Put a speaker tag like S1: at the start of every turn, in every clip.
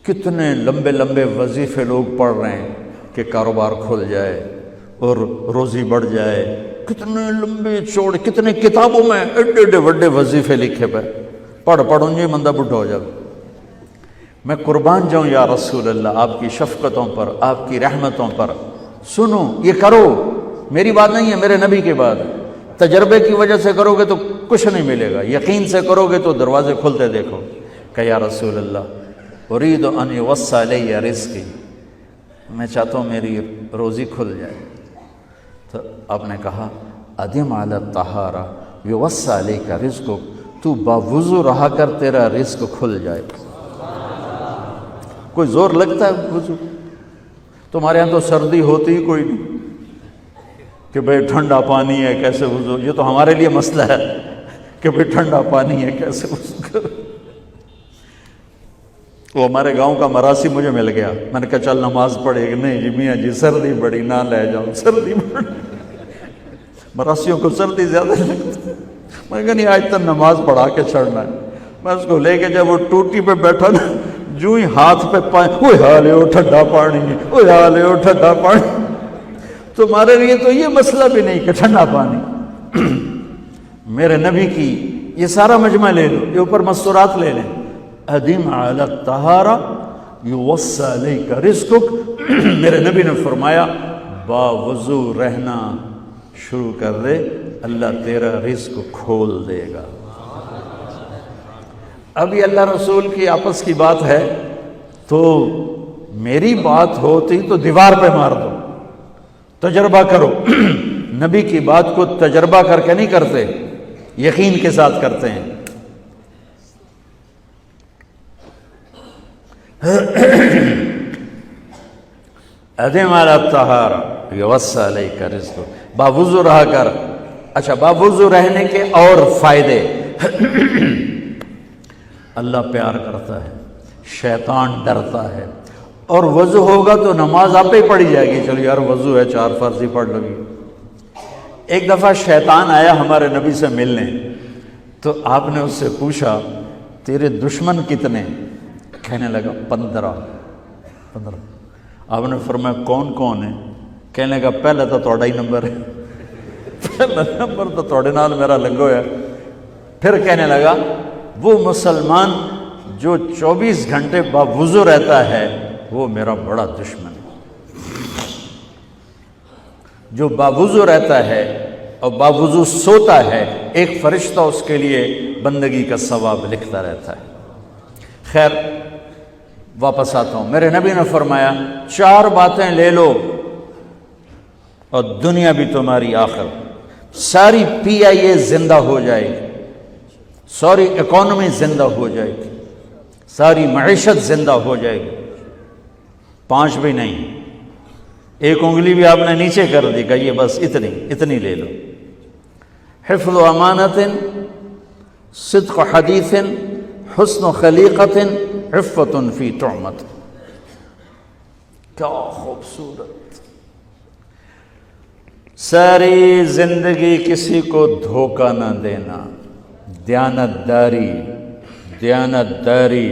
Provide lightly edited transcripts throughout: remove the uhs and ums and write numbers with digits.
S1: کتنے لمبے لمبے وظیفے لوگ پڑھ رہے ہیں کہ کاروبار کھل جائے اور روزی بڑھ جائے، کتنے لمبے چوڑے، کتنے کتابوں میں ایڈے ایڈے بڑے وظیفے لکھے پہ، پڑھ انجی مندہ بڈھا ہو جائے۔ میں قربان جاؤں یا رسول اللہ آپ کی شفقتوں پر، آپ کی رحمتوں پر، سنو یہ کرو، میری بات نہیں ہے، میرے نبی کی بات ہے۔ تجربے کی وجہ سے کرو گے تو کچھ نہیں ملے گا، یقین سے کرو گے تو دروازے کھلتے دیکھو۔ کہ یا رسول اللہ ارید ان یوسع علی رزقی، میں چاہتا ہوں میری روزی کھل جائے۔ تو آپ نے کہا ادم علی الطہارہ یوسع علیک رزقک، تو باوضو رہا کر تیرا رزق کھل جائے۔ کوئی زور لگتا ہے وضو؟ تمہارے ہاں تو سردی ہوتی ہی کوئی نہیں کہ بھئی ٹھنڈا پانی ہے کیسے وضو، یہ تو ہمارے لیے مسئلہ ہے کہ بھئی ٹھنڈا پانی ہے کیسے وضو کرو۔ وہ ہمارے گاؤں کا مراسی مجھے مل گیا، میں نے کہا چل نماز پڑھے گی، نہیں جی میاں جی سردی بڑی نہ لے جاؤں، سردی بڑی، مراسیوں کو سردی زیادہ لگتی ہے۔ میں نے کہا نہیں آج تک نماز پڑھا کے چھڑنا ہے۔ میں اس کو لے کے جب وہ ٹوٹی پہ بیٹھا نا، جو ہی ہاتھ پہ پانی، اوہ حالے وہ ٹھنڈا پانی، اوہ حالے وہ ٹھنڈا پانی۔ تمہارے لیے تو یہ مسئلہ بھی نہیں کہ ٹھنڈا پانی۔ میرے نبی کی یہ سارا مجمع لے لو، یہ اوپر مستورات لے لیں، ادم علی الطہارہ یوسع علیک رزقک۔ میرے نبی نے فرمایا باوضو رہنا شروع کر دے، اللہ تیرا رزق کھول دے گا۔ اب یہ اللہ رسول کی آپس کی بات ہے تو میری بات ہوتی تو دیوار پہ مار دو، تجربہ کرو۔ نبی کی بات کو تجربہ کر کے نہیں کرتے، یقین کے ساتھ کرتے ہیں۔ ادم علی الطہارہ یوسع علیک رزقک، باوضو رہا کر۔ اچھا باوضو رہنے کے اور فائدے، اللہ پیار کرتا ہے، شیطان ڈرتا ہے، اور وضو ہوگا تو نماز آپ ہی پڑھی جائے گی، چلو یار وضو ہے 4 فرض ہی پڑھ لگی۔ ایک دفعہ شیطان آیا ہمارے نبی سے ملنے، تو آپ نے اس سے پوچھا تیرے دشمن کتنے؟ کہنے لگا 15۔ آپ نے فرمایا کون کون ہے؟ کہنے لگا پہلا تو تھوڑا ہی نمبر ہے، پہلا نمبر تو تھوڑے نال میرا لگو ہے۔ پھر کہنے لگا وہ مسلمان جو 24 گھنٹے باوضو رہتا ہے وہ میرا بڑا دشمن ہے۔ جو باوضو رہتا ہے اور باوضو سوتا ہے، ایک فرشتہ اس کے لیے بندگی کا ثواب لکھتا رہتا ہے۔ خیر واپس آتا ہوں، میرے نبی نے فرمایا 4 باتیں لے لو اور دنیا بھی تمہاری آخر، ساری PIA زندہ ہو جائے گی، ساری اکانومی زندہ ہو جائے گی، ساری معیشت زندہ ہو جائے گی۔ 5 بھی نہیں، ایک انگلی بھی آپ نے نیچے کر دی کہ یہ بس اتنی لے لو۔ حفظ و امانت، صدق حدیث، حسن خلیقت، عفت فی طعمت۔ کیا خوبصورت! ساری زندگی کسی کو دھوکہ نہ دینا، دیانت داری۔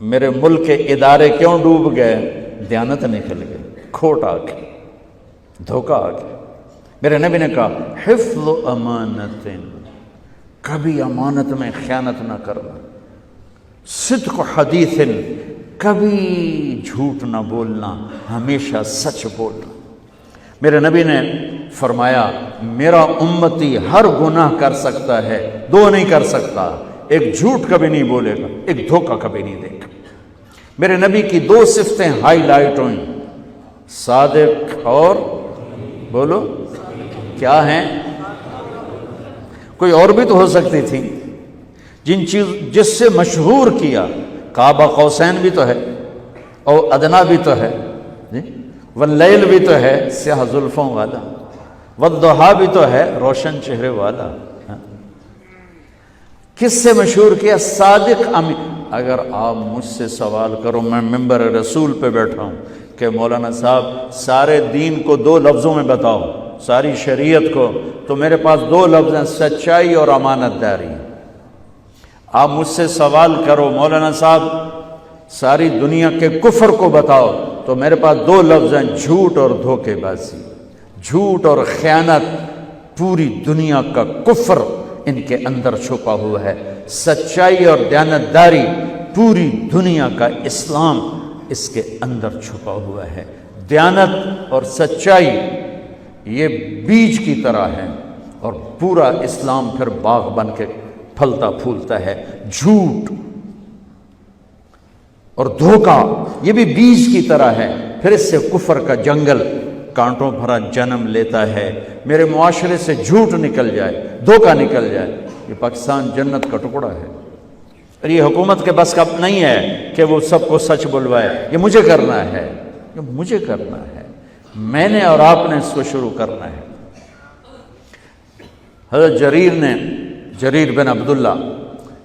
S1: میرے ملک کے ادارے کیوں ڈوب گئے؟ دیانت نکل گئی، کھوٹ آ گئی، دھوکہ آ گیا۔ میرے نبی نے کہا حفظ امانت، کبھی امانت میں خیانت نہ کرنا، صدق حدیث، کبھی جھوٹ نہ بولنا، ہمیشہ سچ بولنا۔ میرے نبی نے فرمایا میرا امتی ہر گناہ کر سکتا ہے، 2 نہیں کر سکتا، ایک جھوٹ کبھی نہیں بولے گا، ایک دھوکہ کبھی نہیں دے گا۔ میرے نبی کی 2 صفتیں ہائی لائٹ ہوئیں، صادق اور بولو کیا ہیں؟ کوئی اور بھی تو ہو سکتی تھی، جس سے مشہور کیا، کعبہ قوسین بھی تو ہے، اور ادنا بھی تو ہے، واللیل بھی تو ہے سیاہ زلفوں والا، والضحیٰ بھی تو ہے روشن چہرے والا۔ کس سے مشہور کیا؟ صادق امین۔ اگر آپ مجھ سے سوال کرو، میں ممبر رسول پہ بیٹھا ہوں کہ مولانا صاحب سارے دین کو 2 لفظوں میں بتاؤ، ساری شریعت کو، تو میرے پاس 2 لفظ ہیں، سچائی اور امانت داری۔ آپ مجھ سے سوال کرو مولانا صاحب ساری دنیا کے کفر کو بتاؤ تو میرے پاس دو لفظ ہیں، جھوٹ اور دھوکے بازی، جھوٹ اور خیانت۔ پوری دنیا کا کفر ان کے اندر چھپا ہوا ہے، سچائی اور دیانتداری پوری دنیا کا اسلام اس کے اندر چھپا ہوا ہے۔ دیانت اور سچائی یہ بیج کی طرح ہے اور پورا اسلام پھر باغ بن کے پھلتا پھولتا ہے۔ جھوٹ اور دھوکہ یہ بھی بیج کی طرح ہے، پھر اس سے کفر کا جنگل کانٹوں بھرا جنم لیتا ہے۔ میرے معاشرے سے جھوٹ نکل جائے، دھوکہ نکل جائے، یہ پاکستان جنت کا ٹکڑا ہے۔ اور یہ حکومت کے بس کا نہیں ہے کہ وہ سب کو سچ بلوائے، یہ مجھے کرنا ہے، یہ مجھے کرنا ہے، میں نے اور آپ نے اس کو شروع کرنا ہے۔ حضرت جریر بن عبداللہ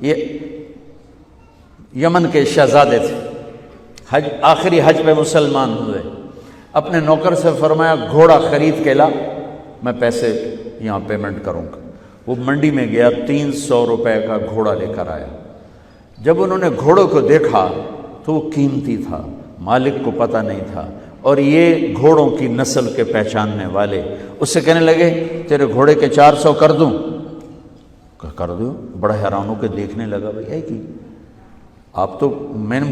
S1: یہ یمن کے شہزادے تھے، آخری حج پہ مسلمان ہوئے۔ اپنے نوکر سے فرمایا گھوڑا خرید کے لا، میں پیسے یہاں پیمنٹ کروں گا۔ وہ منڈی میں گیا، 300 روپے کا گھوڑا لے کر آیا۔ جب انہوں نے گھوڑوں کو دیکھا تو وہ قیمتی تھا، مالک کو پتہ نہیں تھا، اور یہ گھوڑوں کی نسل کے پہچاننے والے اس سے کہنے لگے تیرے گھوڑے کے 400 کر دوں؟ کر دو۔ بڑا حیران ہو کے دیکھنے لگا، بھائی ہے کہ آپ تو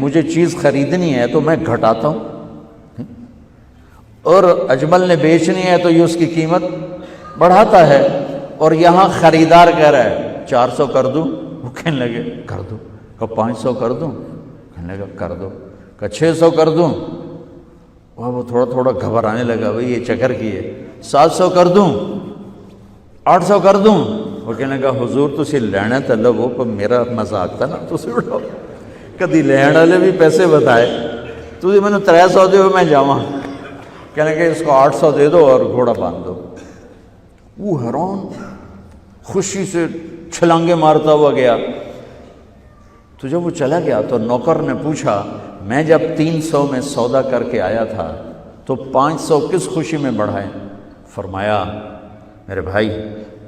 S1: مجھے چیز خریدنی ہے تو میں گھٹاتا ہوں، اور اجمل نے بیچنی ہے تو یہ اس کی قیمت بڑھاتا ہے، اور یہاں خریدار کہہ رہا ہے 400 کر دوں؟ وہ کہنے لگے کر دو۔ کہ 500 کر دوں؟ کہنے لگا کر دو۔ کہ 600 کر دوں؟ وہ تھوڑا تھوڑا گھبرانے لگا، بھائی یہ چکر کی ہے۔ 700 کر دوں؟ 800 کر دوں؟ وہ کہنے لگا حضور تسی لینا تو لو، پر میرا مذاق تھا نا، تسی اڑاؤ، کدی لین والے بھی پیسے بتائے، تسی میں نے 300 دے میں جاواں۔ کہنے لگے اس کو 800 دے دو اور گھوڑا باندھ دو۔ وہ حیران، خوشی سے چھلانگے مارتا ہوا گیا۔ تو جب وہ چلا گیا تو نوکر نے پوچھا میں جب 300 میں سودا کر کے آیا تھا تو 500 کس خوشی میں بڑھائے؟ فرمایا میرے بھائی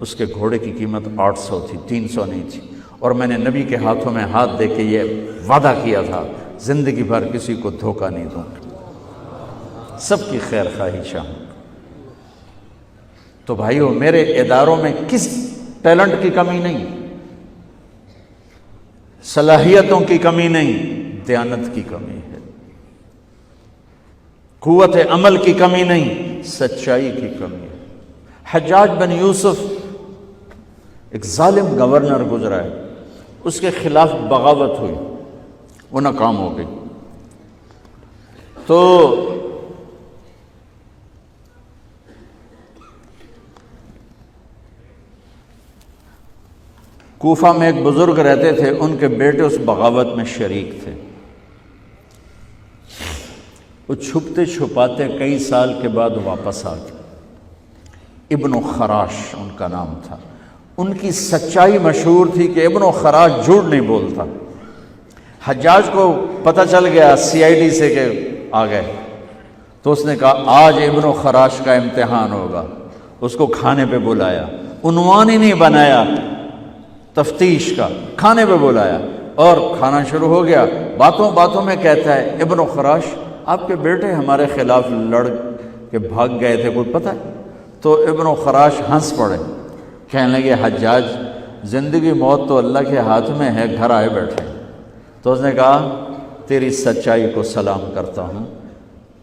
S1: اس کے گھوڑے کی قیمت 800 تھی، 300 نہیں تھی، اور میں نے نبی کے ہاتھوں میں ہاتھ دے کے یہ وعدہ کیا تھا زندگی بھر کسی کو دھوکہ نہیں دوں گا، سب کی خیر خواہی چاہوں۔ تو بھائیو میرے اداروں میں کس ٹیلنٹ کی کمی نہیں، صلاحیتوں کی کمی نہیں، دیانت کی کمی ہے، قوت عمل کی کمی نہیں، سچائی کی کمی ہے۔ حجاج بن یوسف ایک ظالم گورنر گزرا ہے، اس کے خلاف بغاوت ہوئی، وہ ناکام ہو گئی۔ تو کوفہ میں ایک بزرگ رہتے تھے، ان کے بیٹے اس بغاوت میں شریک تھے۔ وہ چھپتے چھپاتے کئی سال کے بعد واپس آ گئے۔ ابن خراش ان کا نام تھا۔ ان کی سچائی مشہور تھی کہ ابن خراش جھوٹ نہیں بولتا۔ حجاج کو پتہ چل گیا CID سے کہ آ گئے، تو اس نے کہا آج ابن خراش کا امتحان ہوگا۔ اس کو کھانے پہ بلایا، عنوان ہی نہیں بنایا تفتیش کا، کھانے پہ بلایا اور کھانا شروع ہو گیا۔ باتوں باتوں میں کہتا ہے ابن خراش آپ کے بیٹے ہمارے خلاف لڑ کے بھاگ گئے تھے، کوئی پتہ ہے؟ تو ابن خراش ہنس پڑے، کہنے لگے حجاج زندگی موت تو اللہ کے ہاتھ میں ہے، گھر آئے بیٹھے۔ تو اس نے کہا تیری سچائی کو سلام کرتا ہوں،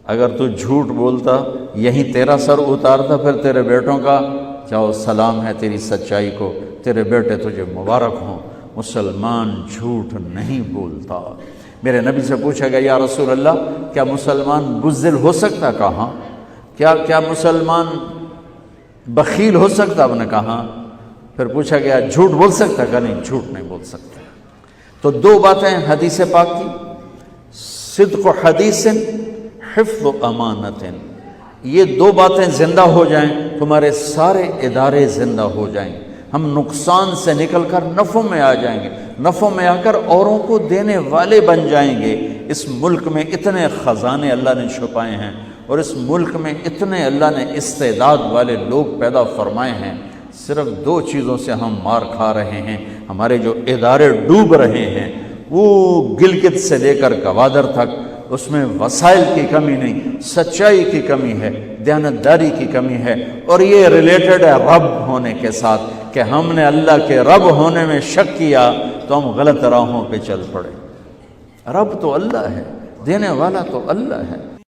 S1: اگر تو جھوٹ بولتا یہیں تیرا سر اتارتا، پھر تیرے بیٹوں کا جاؤ سلام ہے تیری سچائی کو، تیرے بیٹے تجھے مبارک ہوں، مسلمان جھوٹ نہیں بولتا۔ میرے نبی سے پوچھا گیا یا رسول اللہ کیا مسلمان بزدل ہو سکتا؟ کہا کیا مسلمان بخیل ہو سکتا؟ آپ نے کہا۔ پھر پوچھا گیا جھوٹ بول سکتا؟ کہا نہیں، جھوٹ نہیں بول سکتا۔ تو دو باتیں حدیث پاک کی، صدق و حدیث، حفظ و امانت، یہ دو باتیں زندہ ہو جائیں تمہارے سارے ادارے زندہ ہو جائیں، ہم نقصان سے نکل کر نفع میں آ جائیں گے، نفع میں آ کر اوروں کو دینے والے بن جائیں گے۔ اس ملک میں اتنے خزانے اللہ نے چھپائے ہیں، اور اس ملک میں اتنے اللہ نے استعداد والے لوگ پیدا فرمائے ہیں، صرف دو چیزوں سے ہم مار کھا رہے ہیں، ہمارے جو ادارے ڈوب رہے ہیں وہ گلگت سے لے کر گوادر تک اس میں وسائل کی کمی نہیں، سچائی کی کمی ہے، دیانتداری کی کمی ہے، اور یہ ریلیٹڈ ہے رب ہونے کے ساتھ کہ ہم نے اللہ کے رب ہونے میں شک کیا تو ہم غلط راہوں پہ چل پڑے۔ رب تو اللہ ہے، دینے والا تو اللہ ہے۔